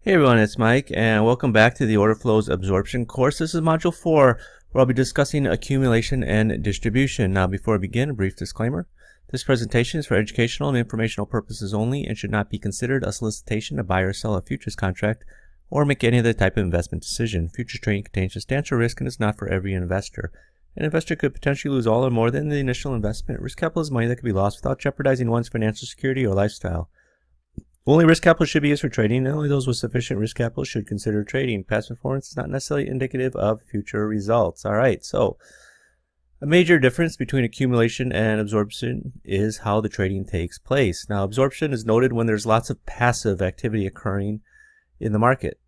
Hey everyone, it's Mike, and welcome back to the Order Flows Absorption course. This is Module 4, where I'll be discussing accumulation and distribution. Now, before I begin, a brief disclaimer. This presentation is for educational and informational purposes only and should not be considered a solicitation to buy or sell a futures contract or make any other type of investment decision. Futures trading contains substantial risk and is not for every investor. An investor could potentially lose all or more than the initial investment. Risk capital is money that can be lost without jeopardizing one's financial security or lifestyle. Only risk capital should be used for trading, and only those with sufficient risk capital should consider trading. Past performance is not necessarily indicative of future results. All right, so a major difference between accumulation and absorption is how the trading takes place. Now, absorption is noted when there's lots of passive activity occurring in the market.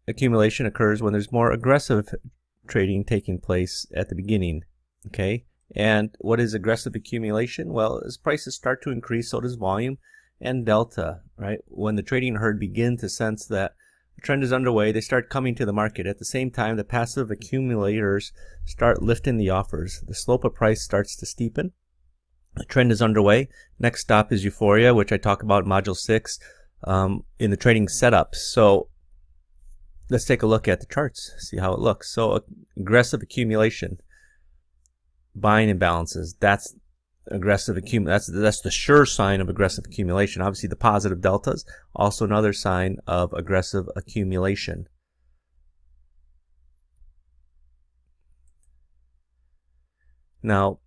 Accumulation occurs when there's more aggressive trading taking place at the beginning. Okay, and what is aggressive accumulation? Well, as prices start to increase, so does volume and delta, right? When the trading herd begin to sense that the trend is underway, they start coming to the market. At the same time, the passive accumulators start lifting the offers. The slope of price starts to steepen. The trend is underway. Next stop is euphoria, which I talk about in Module 6 in the trading setups. So let's take a look at the charts, see how it looks. So aggressive accumulation, buying imbalances, that's aggressive accumulation. That's the sure sign of aggressive accumulation. Obviously, the positive deltas, also another sign of aggressive accumulation. Now,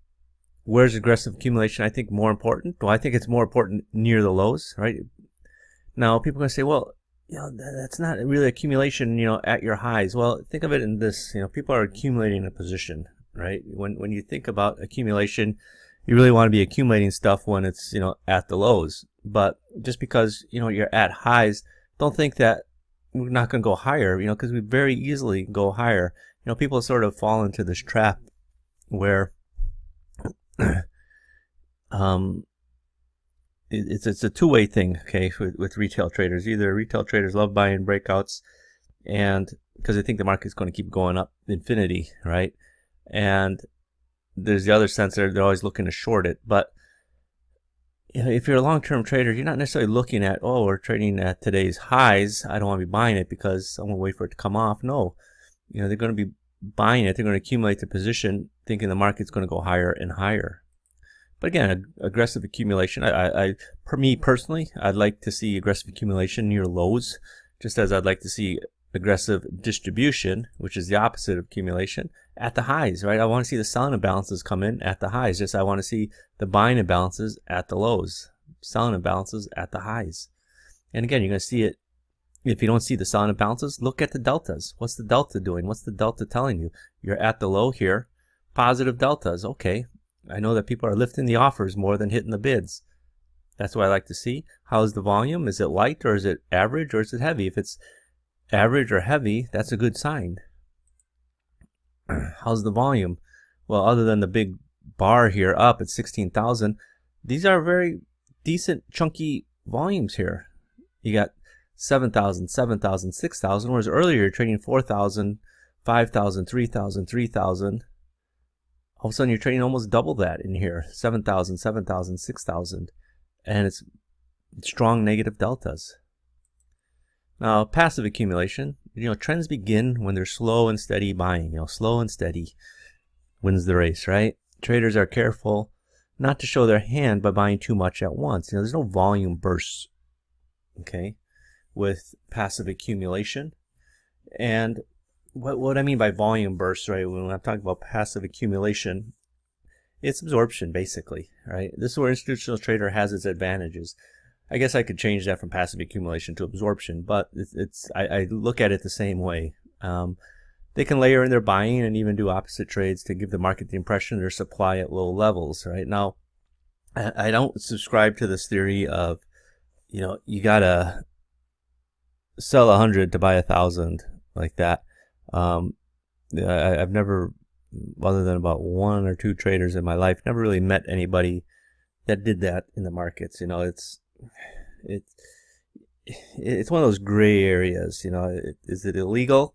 where's aggressive accumulation I think more important? Well, I think it's more important near the lows, right? Now, people are going to say, well, that's not really accumulation, at your highs. Well, think of it in this, people are accumulating a position, right? When you think about accumulation, you really want to be accumulating stuff when it's, at the lows. But just because, you're at highs, don't think that we're not going to go higher, because we very easily go higher. People sort of fall into this trap where it's a two-way thing, okay, with retail traders. Either retail traders love buying breakouts and because they think the market's going to keep going up infinity, right? And there's the other sense they're always looking to short it. But if you're a long-term trader, you're not necessarily looking at, oh, we're trading at today's highs, I don't want to be buying it because I'm going to wait for it to come off. No, they're going to be buying it. They're going to accumulate the position thinking the market's going to go higher and higher. But again, aggressive accumulation, for me personally, I'd like to see aggressive accumulation near lows, just as I'd like to see aggressive distribution, which is the opposite of accumulation, at the highs, right? I want to see the selling imbalances come in at the highs. Just I want to see the buying imbalances at the lows, selling imbalances at the highs. And again, you're going to see it. If you don't see the selling imbalances, look at the deltas. What's the delta doing? What's the delta telling you? You're at the low here. Positive deltas. Okay. I know that people are lifting the offers more than hitting the bids. That's what I like to see. How's the volume? Is it light or is it average or is it heavy? If it's average or heavy, that's a good sign. How's the volume? Well, other than the big bar here up at 16,000, these are very decent chunky volumes here. You got 7,000, 7,000, 6,000, whereas earlier you're trading 4,000, 5,000, 3,000, 3,000. All of a sudden you're trading almost double that in here, 7,000, 7,000, 6,000, and it's strong negative deltas. Now, passive accumulation, trends begin when they're slow and steady buying. Slow and steady wins the race, right? Traders are careful not to show their hand by buying too much at once. There's no volume bursts, okay, with passive accumulation. And what I mean by volume bursts, right, when I'm talking about passive accumulation, it's absorption, basically, right? This is where institutional trader has its advantages. I guess I could change that from passive accumulation to absorption, but I look at it the same way. They can layer in their buying and even do opposite trades to give the market the impression there's supply at low levels, right? Now, I don't subscribe to this theory of, you gotta sell 100 to buy 1,000 like that. I've never, other than about one or two traders in my life, never really met anybody that did that in the markets. It's one of those gray areas. Is it illegal?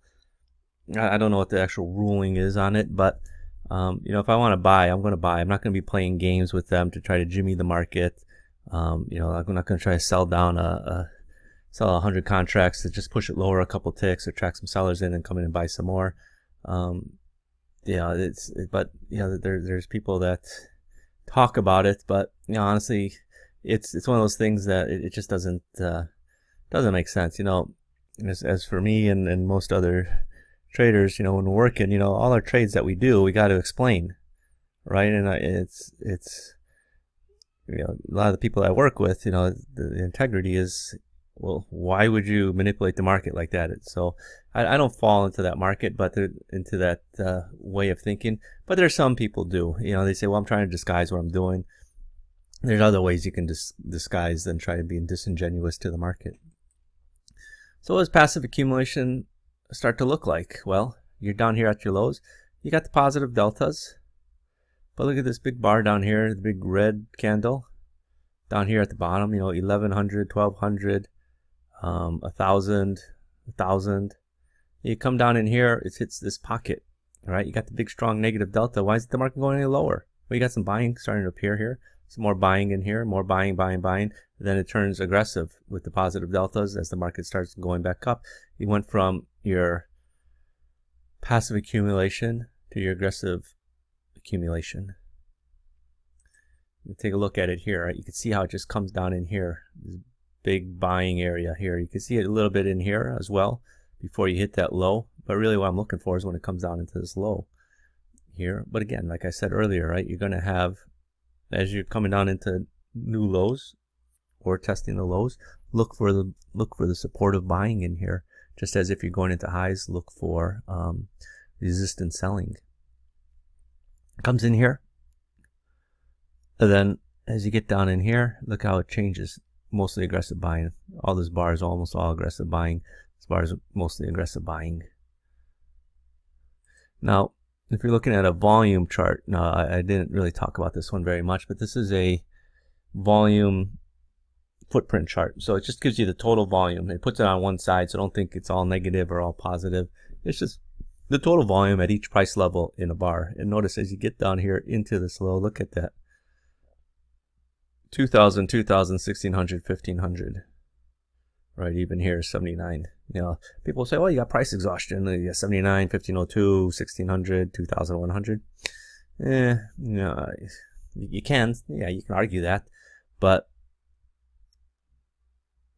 I don't know what the actual ruling is on it, but if I want to buy, I'm going to buy. I'm not going to be playing games with them to try to jimmy the market. I'm not going to try to sell down a sell 100 contracts to just push it lower a couple ticks, attract some sellers in, and come in and buy some more. But there's people that talk about it, but honestly, it's one of those things that it just doesn't make sense. As for me and most other traders, when we're working, all our trades that we do, we got to explain, right? And it's a lot of the people I work with, the integrity is, well, why would you manipulate the market like that? So I don't fall into that market, but into that way of thinking. But there's some people do. They say, well, I'm trying to disguise what I'm doing. There's other ways you can disguise than try to be disingenuous to the market. So what does passive accumulation start to look like? Well, you're down here at your lows. You got the positive deltas. But look at this big bar down here, the big red candle. Down here at the bottom, 1100, 1200, 1000, 1000. You come down in here, it hits this pocket, right? You got the big strong negative delta. Why is the market going any lower? Well, you got some buying starting to appear here. Some more buying in here, more buying. Then it turns aggressive with the positive deltas as the market starts going back up. You went from your passive accumulation to your aggressive accumulation. You take a look at it here, right? You can see how it just comes down in here, this big buying area here. You can see it a little bit in here as well before you hit that low. But really what I'm looking for is when it comes down into this low here. But again, like I said earlier, right, you're going to have, as you're coming down into new lows or testing the lows, look for the supportive buying in here. Just as if you're going into highs, look for resistance selling. It comes in here. And then as you get down in here, look how it changes. Mostly aggressive buying. All this bar is almost all aggressive buying. This bar is mostly aggressive buying. Now, if you're looking at a volume chart, now I didn't really talk about this one very much, but this is a volume footprint chart. So it just gives you the total volume. It puts it on one side, so don't think it's all negative or all positive. It's just the total volume at each price level in a bar. And notice as you get down here into this low, look at that. 2000, 2000, 1600, 1500. Right, even here, 79. People say, well, you got price exhaustion. You got 79, 1502, 1600, 2100. You can argue that. But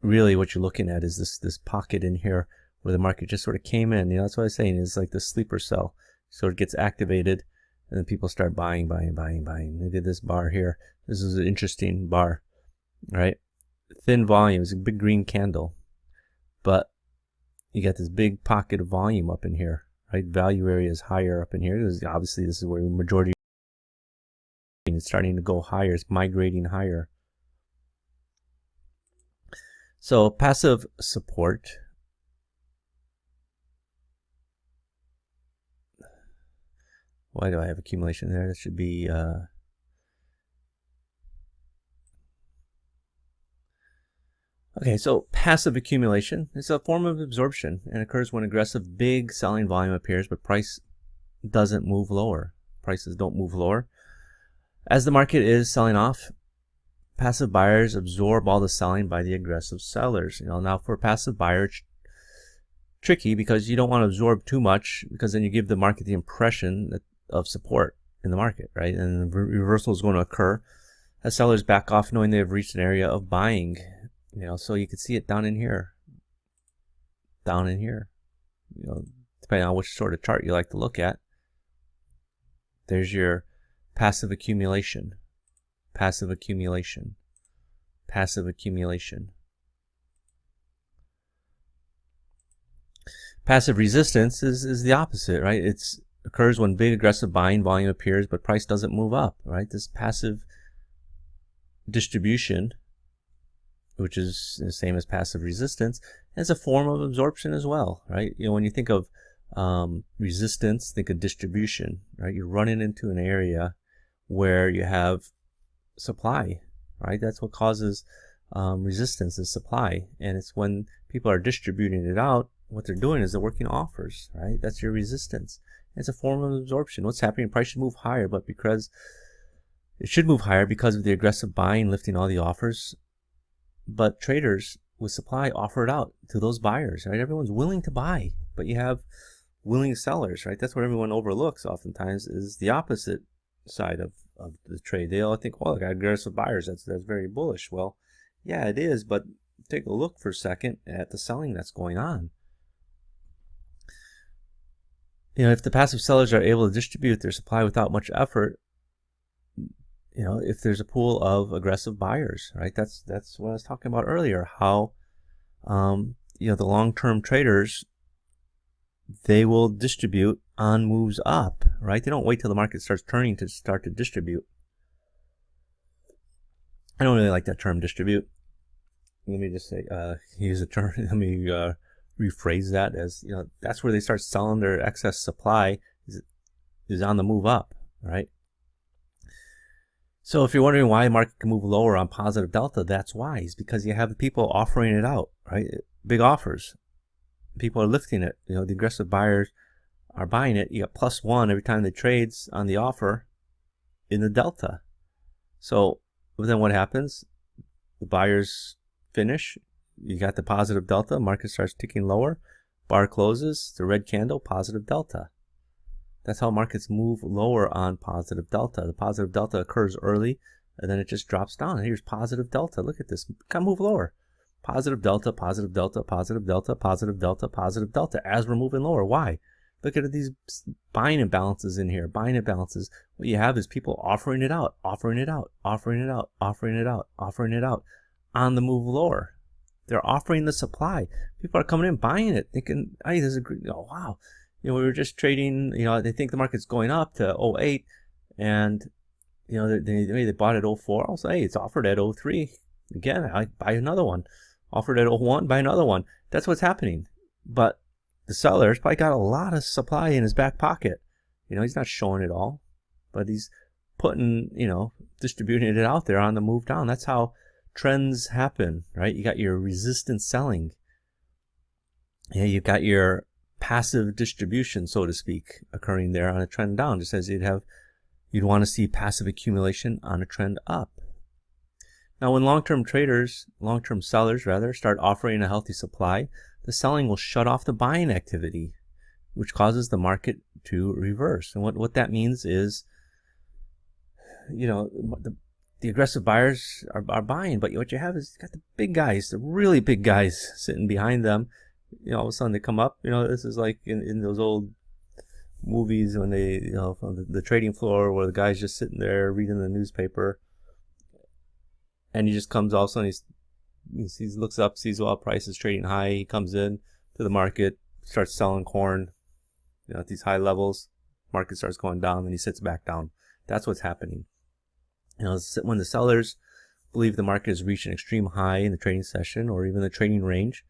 really what you're looking at is this pocket in here where the market just sort of came in. That's what I'm saying. It's like the sleeper cell. So it gets activated, and then people start buying. They did this bar here. This is an interesting bar, right? Thin volume. It's a big green candle. But you got this big pocket of volume up in here, right? Value area is higher up in here. Obviously, this is where the majority is starting to go higher. It's migrating higher. So passive support. Why do I have accumulation there? That should be okay, so passive accumulation is a form of absorption and occurs when aggressive big selling volume appears, but price doesn't move lower. Prices don't move lower. As the market is selling off, passive buyers absorb all the selling by the aggressive sellers. Now for a passive buyer, it's tricky because you don't want to absorb too much, because then you give the market the impression of support in the market, right? And the reversal is going to occur as sellers back off knowing they have reached an area of buying. So you can see it down in here. Depending on which sort of chart you like to look at. There's your passive accumulation. Passive accumulation. Passive accumulation. Passive resistance is the opposite, right? It occurs when big aggressive buying volume appears, but price doesn't move up, right? This passive distribution, which is the same as passive resistance, is a form of absorption as well, right? When you think of resistance, think of distribution, right? You're running into an area where you have supply, right? That's what causes resistance, is supply. And it's when people are distributing it out, what they're doing is they're working offers, right? That's your resistance. It's a form of absorption. What's happening? Price should move higher, but because it should move higher because of the aggressive buying lifting all the offers. But traders with supply offered out to those buyers, right? Everyone's willing to buy, but you have willing sellers, right? That's what everyone overlooks oftentimes, is the opposite side of the trade. They all think, well, I got aggressive buyers. That's very bullish. Well, yeah, it is, but take a look for a second at the selling that's going on. If the passive sellers are able to distribute their supply without much effort, if there's a pool of aggressive buyers, right? That's what I was talking about earlier, how the long-term traders, they will distribute on moves up, right? They don't wait till the market starts turning to start to distribute. I don't really like that term, distribute. Let me just say, use a term. Let me rephrase that as, that's where they start selling their excess supply, is on the move up, right? So if you're wondering why the market can move lower on positive delta, that's why. It's because you have people offering it out, right? Big offers. People are lifting it. The aggressive buyers are buying it. You got +1 every time they trades on the offer in the delta. So then what happens? The buyers finish. You got the positive delta. Market starts ticking lower. Bar closes. The red candle, positive delta. That's how markets move lower on positive delta. The positive delta occurs early, and then it just drops down. And here's positive delta. Look at this. Kind of move lower. Positive delta, positive delta, positive delta, positive delta, positive delta, as we're moving lower. Why? Look at these buying imbalances in here. Buying imbalances. What you have is people offering it out, offering it out, offering it out, offering it out, offering it out on the move lower. They're offering the supply. People are coming in buying it, thinking, hey, this is great. Oh, wow. We were just trading, they think the market's going up to 08, and, they bought at 04. I'll say, hey, it's offered at 03. Again, I buy another one. Offered at 01, buy another one. That's what's happening. But the seller's probably got a lot of supply in his back pocket. He's not showing it all, but he's putting, distributing it out there on the move down. That's how trends happen, right? You got your resistance selling. Yeah, you've got your passive distribution, so to speak, occurring there on a trend down, just as you'd want to see passive accumulation on a trend up. Now, when long-term sellers start offering a healthy supply, the selling will shut off the buying activity, which causes the market to reverse. And what that means is, the aggressive buyers are buying, but what you have is you got the big guys, the really big guys sitting behind them. All of a sudden they come up. This is like in those old movies when they, from the trading floor where the guy's just sitting there reading the newspaper, and he just comes, all of a sudden he looks up, sees oil prices trading high. He comes in to the market, starts selling corn, at these high levels. Market starts going down, then he sits back down. That's what's happening. When the sellers believe the market has reached an extreme high in the trading session or even the trading range,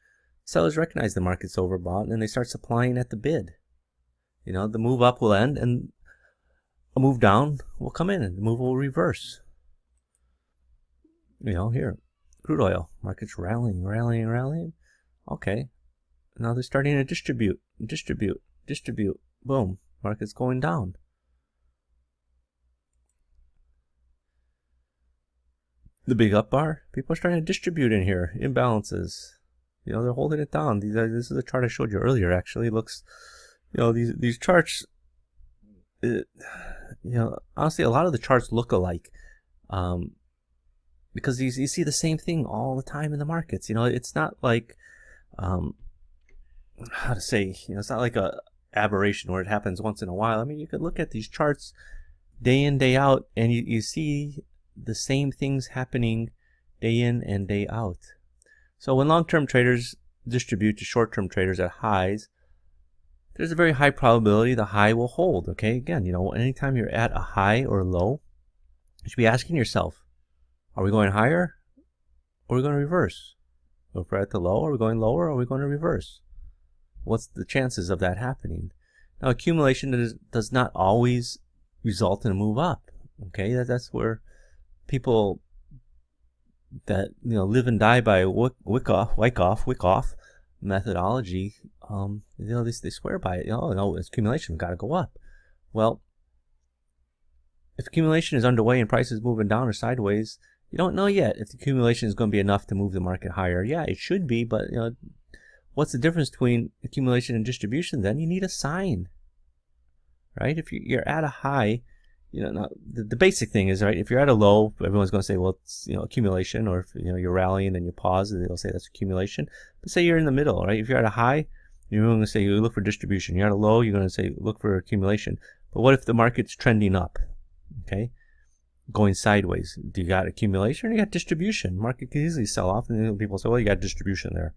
sellers recognize the market's overbought, and they start supplying at the bid. The move up will end, and a move down will come in, and the move will reverse. Here, crude oil, market's rallying. Okay, now they're starting to distribute. Boom, market's going down. The big up bar, people are starting to distribute in here, imbalances. They're holding it down. This is a chart I showed you earlier, actually. It looks, these charts, honestly, a lot of the charts look alike. Because you see the same thing all the time in the markets. It's not like, how to say, it's not like a aberration where it happens once in a while. I mean, you could look at these charts day in, day out, and you see the same things happening day in and day out. So when long-term traders distribute to short-term traders at highs, there's a very high probability the high will hold. Okay, again, anytime you're at a high or low, you should be asking yourself, are we going higher or are we going to reverse? If we're at the low, are we going lower or are we going to reverse? What's the chances of that happening? Now, accumulation does not always result in a move up. Okay, that's where people that live and die by Wyckoff methodology, they swear by it. No, it's accumulation, got to go up. Well, if accumulation is underway and prices moving down or sideways, You don't know yet if the accumulation is going to be enough to move the market higher. Yeah, it should be, but what's the difference between accumulation and distribution? Then you need a sign, right? If you're at a high, now the basic thing is, right, if you're at a low, everyone's going to say, well, it's accumulation, or if you're rallying and you pause, they'll say that's accumulation. But say you're in the middle, right? If you're at a high, you're going to say you look for distribution. You're at a low, you're going to say look for accumulation. But what if the market's trending up, okay, going sideways? Do you got accumulation or you got distribution? Market can easily sell off, and people say, well, you got distribution there,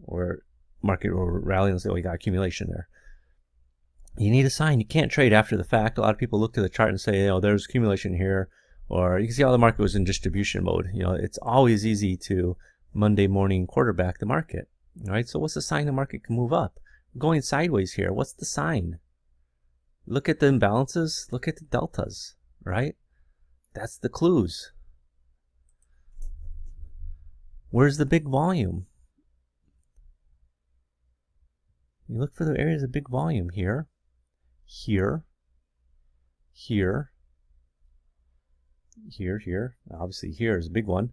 or market or rally, and say, well, you got accumulation there. You need a sign. You can't trade after the fact. A lot of people look to the chart and say, there's accumulation here, or you can see how the market was in distribution mode. It's always easy to Monday morning quarterback the market, right? So what's the sign the market can move up? Going sideways here, what's the sign? Look at the imbalances, look at the deltas, right? That's the clues. Where's the big volume? You look for the areas of big volume here, here, here, here. Obviously here is a big one,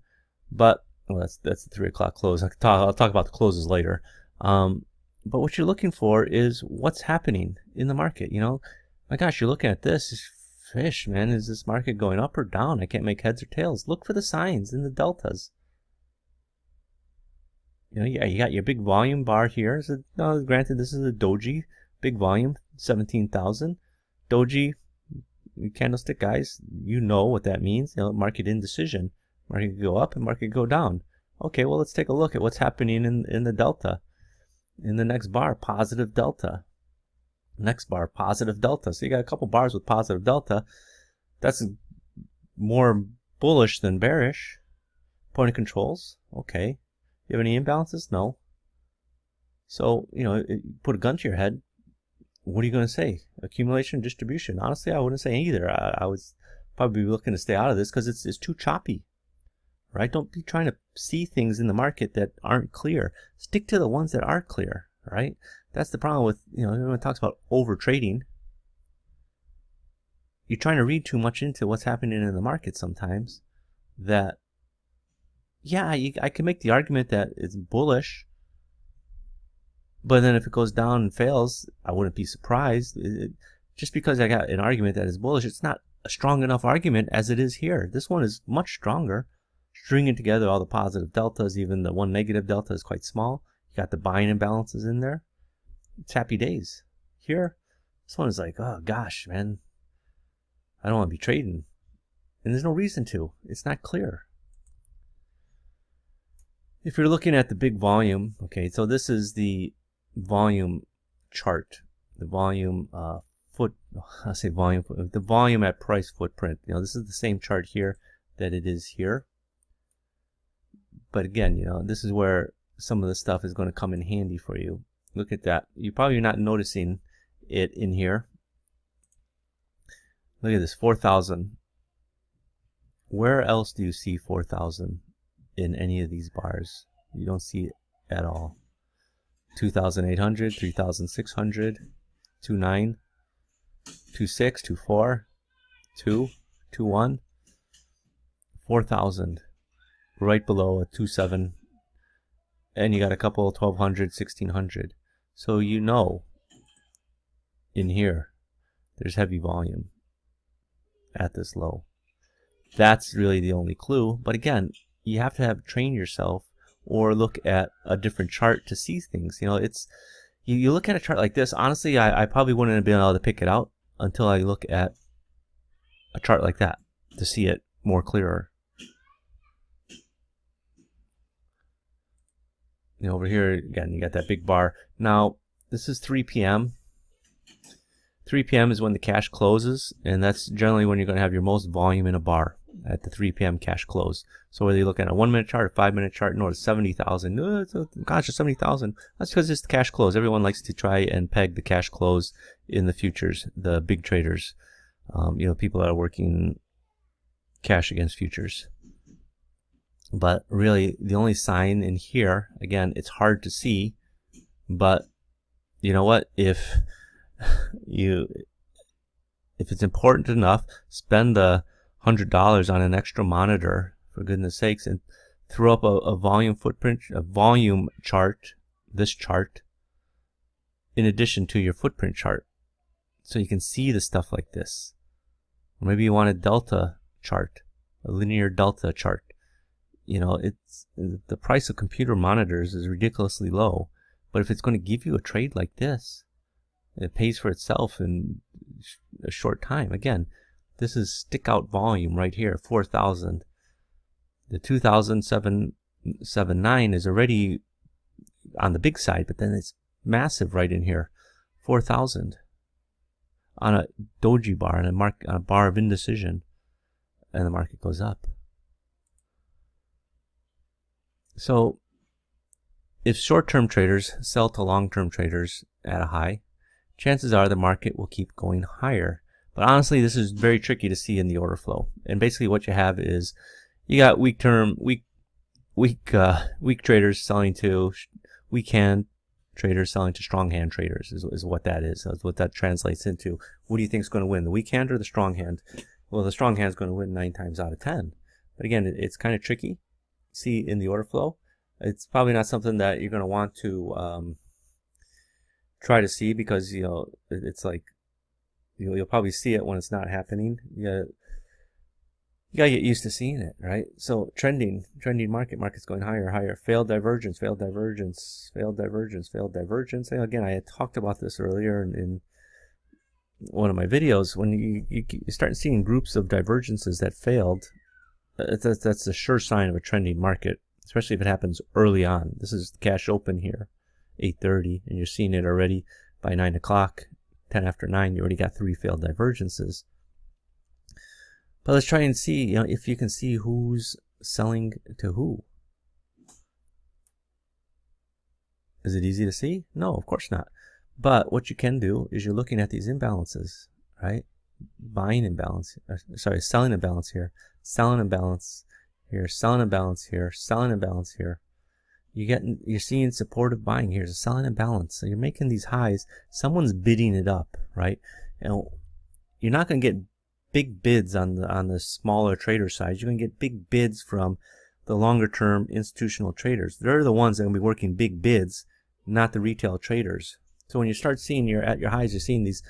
but that's the 3 o'clock close. I'll talk about the closes later. But what you're looking for is what's happening in the market. My gosh, you're looking at this fish, man. Is this market going up or down? I can't make heads or tails. Look for the signs in the deltas. You got your big volume bar here. Granted, this is a doji, big volume, 17,000. Doji candlestick, guys, you know what that means. Market indecision. Market could go up and market could go down. Okay, well, let's take a look at what's happening in the delta. In the next bar, positive delta. Next bar, positive delta. So you got a couple bars with positive delta. That's more bullish than bearish. Point of controls. Okay. You have any imbalances? No. So, put a gun to your head. What are you going to say? Accumulation, distribution? Honestly, I wouldn't say either. I would probably be looking to stay out of this because it's too choppy, right? Don't be trying to see things in the market that aren't clear. Stick to the ones that are clear, right? That's the problem with, everyone talks about over trading. You're trying to read too much into what's happening in the market sometimes that, yeah, I can make the argument that it's bullish, but then if it goes down and fails, I wouldn't be surprised. Just because I got an argument that is bullish, it's not a strong enough argument as it is here. This one is much stronger. Stringing together all the positive deltas, even the one negative delta is quite small. You got the buying imbalances in there. It's happy days. Here, this one is like, oh gosh, man, I don't want to be trading. And there's no reason to. It's not clear. If you're looking at the big volume, okay, so this is the volume chart. The volume the volume at price footprint. This is the same chart here that it is here. But again, this is where some of the stuff is going to come in handy for you. Look at that. You're probably not noticing it in here. Look at this, 4,000. Where else do you see 4,000 in any of these bars? You don't see it at all. 2,800, 3,600, 2,9, 2,6, 2,4, 2, 2,1, 4,000. Right below a 2,7. And you got a couple 1,200, 1,600. So in here, there's heavy volume at this low. That's really the only clue. But again, you have to train yourself or look at a different chart to see things. You look at a chart like this. Honestly, I probably wouldn't have been able to pick it out until I look at a chart like that to see it more clearer. Over here, again, you got that big bar. Now, this is 3 p.m. 3 p.m. is when the cash closes, and that's generally when you're going to have your most volume in a bar at the 3 p.m. cash close. So whether you look at a 1-minute chart, a 5-minute chart, it's 70,000. Gosh, it's 70,000. That's because it's the cash close. Everyone likes to try and peg the cash close in the futures, the big traders. People that are working cash against futures. But really, the only sign in here, again, it's hard to see, but you know what? If it's important enough, spend the $100 on an extra monitor for goodness sakes, and throw up a volume footprint, a volume chart, this chart, in addition to your footprint chart. So you can see the stuff like this. Or maybe you want a delta chart, a linear delta chart. You know, it's the price of computer monitors is ridiculously low, but if it's going to give you a trade like this, it pays for itself in a short time. Again, this is stick out volume right here, 4,000. The 2,779 is already on the big side, but then it's massive right in here, 4,000 on a doji bar, on a bar of indecision, and the market goes up. So if short-term traders sell to long-term traders at a high, chances are the market will keep going higher. But honestly, this is very tricky to see in the order flow. And basically what you have is you got weak traders selling to weak hand traders selling to strong hand traders is what that is. That's what that translates into. What do you think is going to win, the weak hand or the strong hand? Well, the strong hand is going to win 9 times out of 10. But again, it's kind of tricky. See in the order flow, it's probably not something that you're going to want to try to see, because you know it's like you'll probably see it when it's not happening. You gotta get used to seeing it, right? So trending market's going higher, failed divergence, failed divergence, failed divergence, failed divergence. And again, I had talked about this earlier in one of my videos. When you start seeing groups of divergences that failed, that's a sure sign of a trending market, especially if it happens early on. This is cash open here, 8:30, and you're seeing it already by 9 o'clock, 10 after 9. You already got 3 failed divergences. But let's try and see, you know, if you can see who's selling to who. Is it easy to see? No, of course not. But what you can do is you're looking at these imbalances, right? Buying imbalance, sorry, selling imbalance here, selling imbalance here, selling imbalance here, selling imbalance here. You're seeing supportive buying here. It's a selling imbalance. So you're making these highs. Someone's bidding it up, right? You know, you're not going to get big bids on the smaller trader side. You're going to get big bids from the longer term institutional traders. They're the ones that are going to be working big bids, not the retail traders. So when you start seeing at your highs, you're seeing these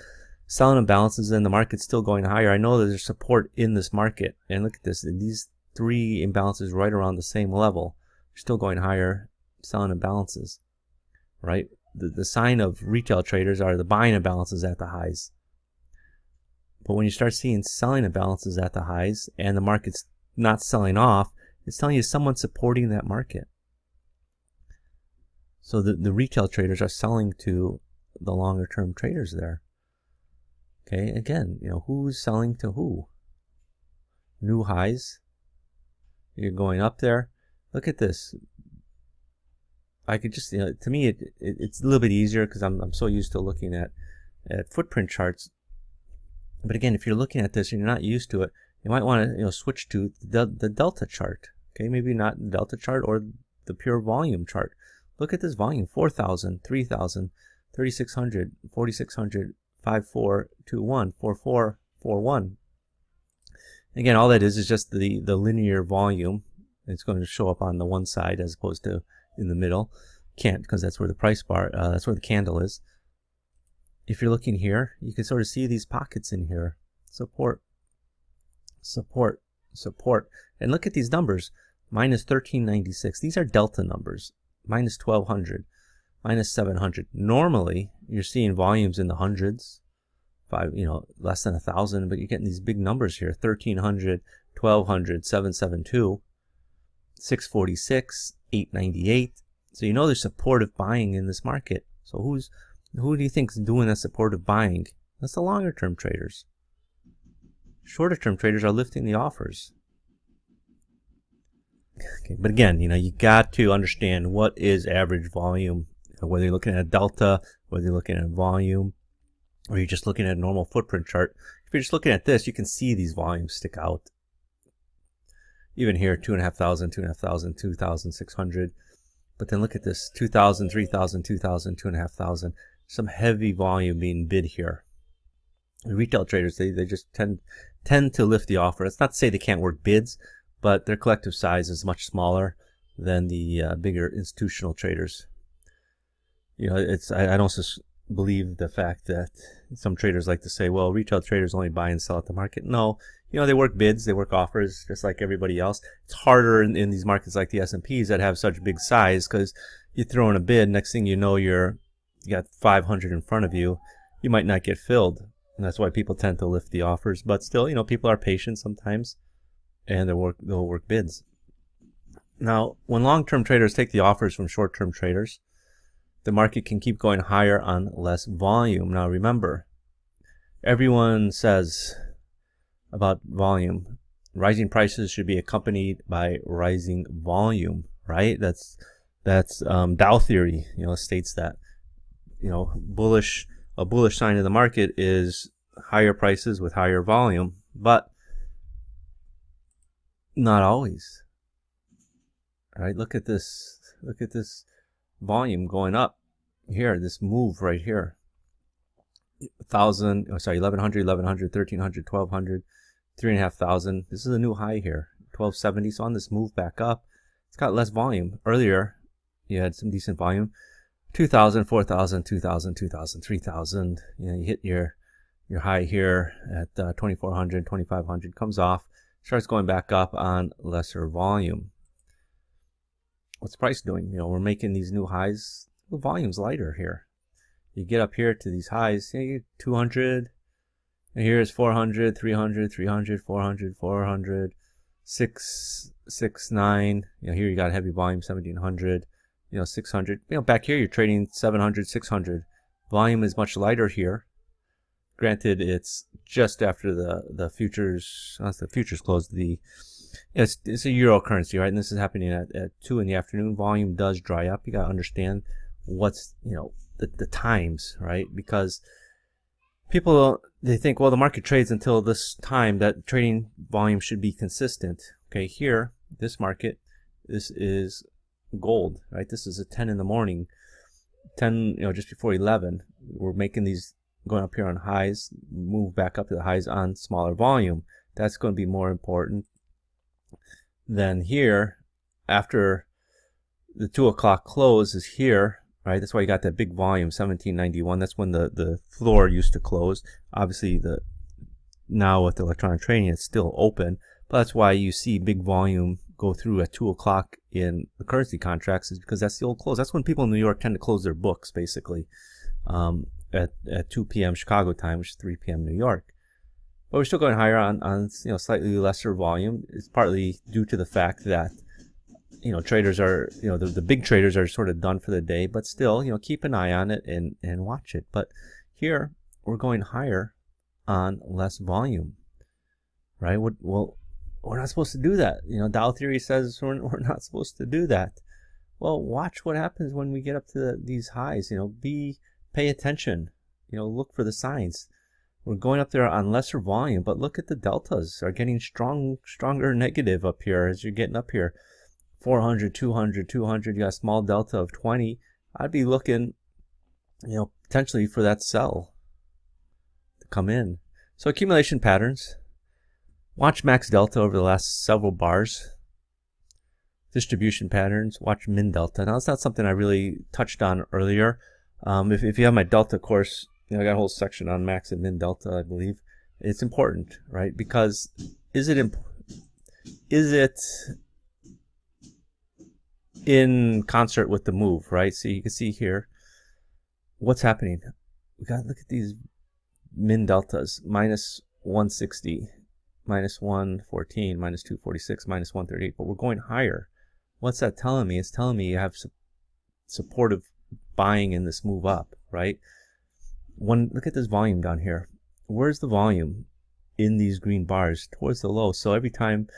selling imbalances and the market's still going higher. I know that there's support in this market. And look at this. These 3 imbalances right around the same level. They're still going higher, selling imbalances, right? The sign of retail traders are the buying imbalances at the highs. But when you start seeing selling imbalances at the highs and the market's not selling off, it's telling you someone's supporting that market. So the retail traders are selling to the longer term traders there. Okay, again, you know, who's selling to who? New highs. You're going up there. Look at this. I could just, you know, to me it's a little bit easier because I'm so used to looking at footprint charts. But again, if you're looking at this and you're not used to it, you might want to, you know, switch to the delta chart. Okay, maybe not the delta chart or the pure volume chart. Look at this volume: 4,000, 3,000, 3,600, 4,600, 5,421, 4,441. Again, all that is just the linear volume. It's going to show up on the one side as opposed to in the middle. Can't, because that's where the price bar, that's where the candle is. If you're looking here, you can sort of see these pockets in here. Support, support, support. And look at these numbers. Minus 1396. These are delta numbers. Minus 1200. Minus 700. Normally, you're seeing volumes in the hundreds. Less than 1,000. But you're getting these big numbers here. 1300, 1200, 772, 646, 898. So you know there's supportive buying in this market. So who do you think is doing that supportive buying? That's the longer term traders. Shorter term traders are lifting the offers. Okay, but again, you got to understand what is average volume, whether you're looking at a delta, whether you're looking at a volume, or you're just looking at a normal footprint chart. If you're just looking at this, you can see these volumes stick out. Even here, 2,500, 2,500, 2,600. But then look at this, 2,000, 3,000, 2,000, 2,500. Some heavy volume being bid here. The retail traders, they just tend to lift the offer. It's not to say they can't work bids, but their collective size is much smaller than the bigger institutional traders. I don't believe the fact that some traders like to say, well, retail traders only buy and sell at the market. No, they work bids, they work offers just like everybody else. It's harder in these markets like the S&Ps that have such big size, because you throw in a bid, next thing you know, you got 500 in front of you. You might not get filled, and that's why people tend to lift the offers. But still, people are patient sometimes, and they'll work bids. Now, when long-term traders take the offers from short-term traders, the market can keep going higher on less volume. Now remember, everyone says about volume, rising prices should be accompanied by rising volume, right? That's Dow theory, states that, a bullish sign of the market is higher prices with higher volume, but not always. All right, look at this volume going up here, this move right here. 1100, 1300, 1200, 3,500. This is a new high here, 1270. So on this move back up, it's got less volume. Earlier, you had some decent volume. 2,000, 4,000, 2,000, 2,000, 3,000. You hit your high here at 2,400, 2,500. Comes off, starts going back up on lesser volume. What's price doing? We're making these new highs. The volume's lighter here. You get up here to these highs, 200, and here is 400, 300, 300, 400, 400, 669. Here you got heavy volume, 1,700, 600. Back here you're trading 700, 600. Volume is much lighter here. Granted, it's just after the futures, once the futures close, it's a euro currency, right? And this is happening at 2 in the afternoon. Volume does dry up. You got to understand what's, the times, right? Because people, they think, well, the market trades until this time, that trading volume should be consistent. Okay, here, this market, this is gold, right? This is at 10 in the morning, 10, just before 11. We're making these, going up here on highs, move back up to the highs on smaller volume. That's going to be more important than here after the 2 o'clock close is here, right? That's why you got that big volume, 1791. That's when the floor used to close. Obviously, now with electronic trading, it's still open, but that's why you see big volume go through at 2 o'clock in the currency contracts, is because that's the old close. That's when people in New York tend to close their books, basically, at 2 p.m. Chicago time, which is 3 p.m. New York. But we're still going higher on slightly lesser volume. It's partly due to the fact that traders are, the big traders are sort of done for the day, but still, keep an eye on it and watch it. But here we're going higher on less volume, right? Well, we're not supposed to do that. Dow theory says we're not supposed to do that. Well, watch what happens when we get up to these highs. Pay attention. Look for the signs. We're going up there on lesser volume, but look at the deltas are getting stronger negative up here as you're getting up here. 400, 200, 200. You got a small delta of 20. I'd be looking, potentially for that sell to come in. So accumulation patterns. Watch max delta over the last several bars. Distribution patterns. Watch min delta. Now, that's not something I really touched on earlier. If you have my delta course, I got a whole section on max and min delta, I believe. It's important, right? Because is it in concert with the move, right? So you can see here what's happening. We got to look at these min deltas: minus 160, minus 114, minus 246, minus 138. But we're going higher. What's that telling me? It's telling me you have supportive buying in this move up, right? Look at this volume down here. Where's the volume in these green bars? Towards the low. So every time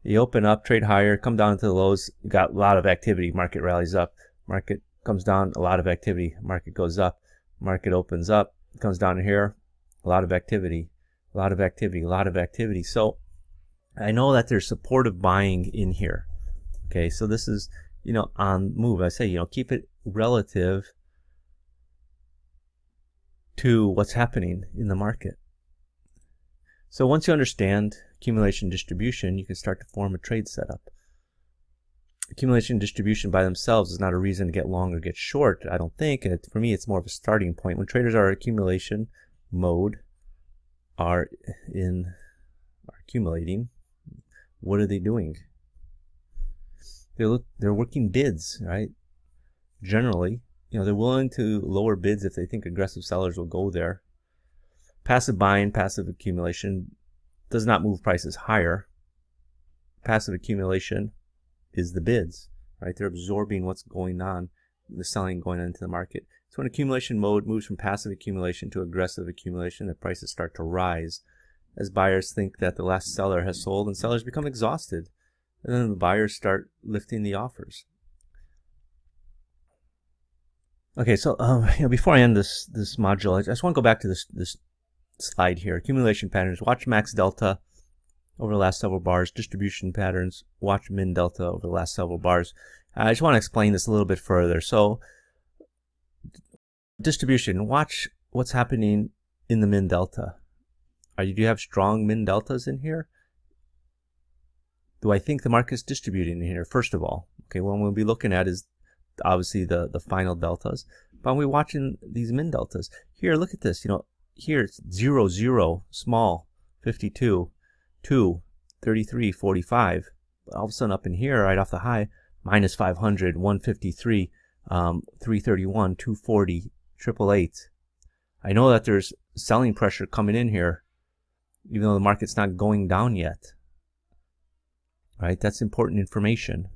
you open up, trade higher, come down to the lows, you got a lot of activity. Market rallies up, market comes down, a lot of activity. Market goes up, market opens up, comes down to here, a lot of activity, a lot of activity, a lot of activity. So I know that there's supportive buying in here. Okay, so this is, on move. I say, keep it relative to what's happening in the market. So once you understand accumulation distribution, you can start to form a trade setup. Accumulation and distribution by themselves is not a reason to get long or get short, I don't think. For me, it's more of a starting point. When traders are accumulation mode, are accumulating, what are they doing? They're working bids, right? Generally, they're willing to lower bids if they think aggressive sellers will go there. Passive buying, passive accumulation does not move prices higher. Passive accumulation is the bids, right? They're absorbing what's going on, the selling going into the market. So when accumulation mode moves from passive accumulation to aggressive accumulation, the prices start to rise as buyers think that the last seller has sold, and sellers become exhausted. And then the buyers start lifting the offers. Okay, so before I end this module, I just want to go back to this slide here. Accumulation patterns. Watch max delta over the last several bars. Distribution patterns. Watch min delta over the last several bars. I just want to explain this a little bit further. So distribution. Watch what's happening in the min delta. Do you have strong min deltas in here? Do I think the market's distributing in here? First of all, okay, what we'll be looking at is obviously the final deltas, but we're watching these min deltas. Here, look at this. Here it's 0, 0, small, 52, 2, 33, 45. But all of a sudden up in here, right off the high, minus 500, 153, 331, 240, 888. I know that there's selling pressure coming in here, even though the market's not going down yet. Right, that's important information.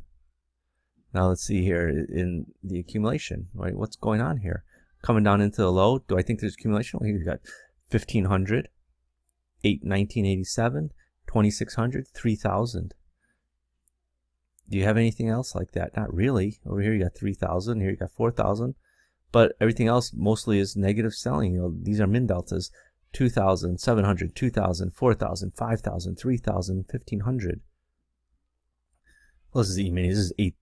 Now let's see here in the accumulation, right? What's going on here? Coming down into the low. Do I think there's accumulation? Well, here we've got 1500, 1987, 2600, 3000. Do you have anything else like that? Not really. Over here you got 3000. Here you got 4000. But everything else mostly is negative selling. These are min deltas. 2000, 700, 2000, 4000, 5000, 3000, 1500. Well, this is E-mini. This is 8.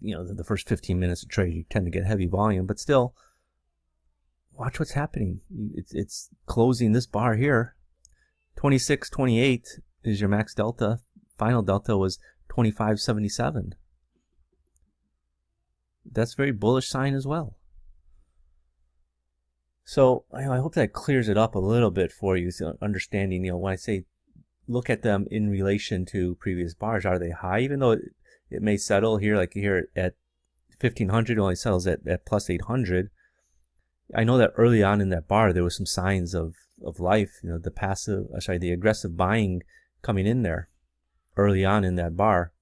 The first 15 minutes of trade, you tend to get heavy volume, but still, watch what's happening. It's closing this bar here. 26.28 is your max delta. Final delta was 25.77. That's a very bullish sign as well. So I hope that clears it up a little bit for you, so understanding, when I say look at them in relation to previous bars, are they high? Even though it may settle here, like here at 1500, it only settles at plus 800. I know that early on in that bar, there was some signs of life, the aggressive buying coming in there early on in that bar.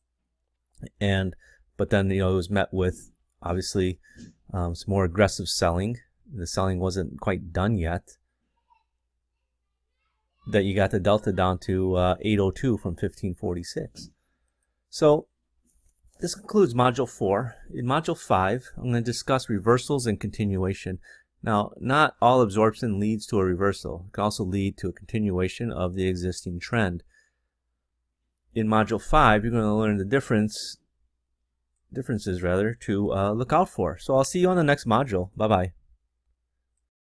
But then, it was met with, obviously, some more aggressive selling. The selling wasn't quite done yet. That you got the delta down to 802 from 1546. So this concludes Module 4. In Module 5, I'm going to discuss reversals and continuation. Now, not all absorption leads to a reversal. It can also lead to a continuation of the existing trend. In Module 5, you're going to learn the differences to look out for. So I'll see you on the next module. Bye-bye.